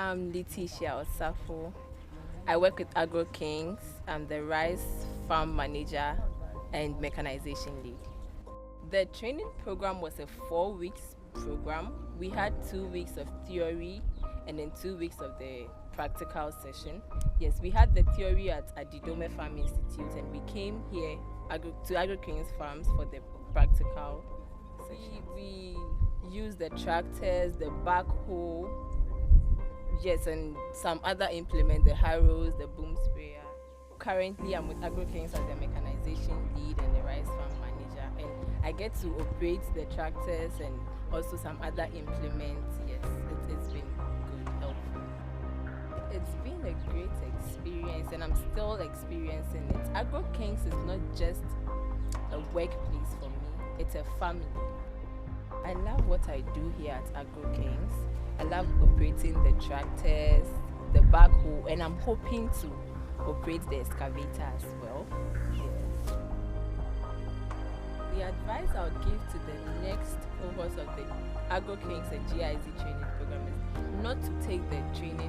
I'm Letitia Osafo. I work with Agro Kings. I'm the rice farm manager and mechanization lead. The training program was a 4-week program. We had 2 weeks of theory and then 2 weeks of the practical session. Yes, we had the theory at Adidome Farm Institute, and we came here to Agro Kings farms for the practical session. We used the tractors, the backhoe, yes, and some other implements, the harrows, the boom sprayer. Currently, I'm with Agro Kings as the mechanization lead and the rice farm manager, and I get to operate the tractors and also some other implements. Yes, it's been good, helpful. It's been a great experience, and I'm still experiencing it. Agro Kings is not just a workplace for me, it's a family. I love what I do here at Agro Kings. I love operating the tractors, the backhoe, and I'm hoping to operate the excavator as well. Yes. The advice I would give to the next cohorts of the Agro Kings and GIZ training program is not to take the training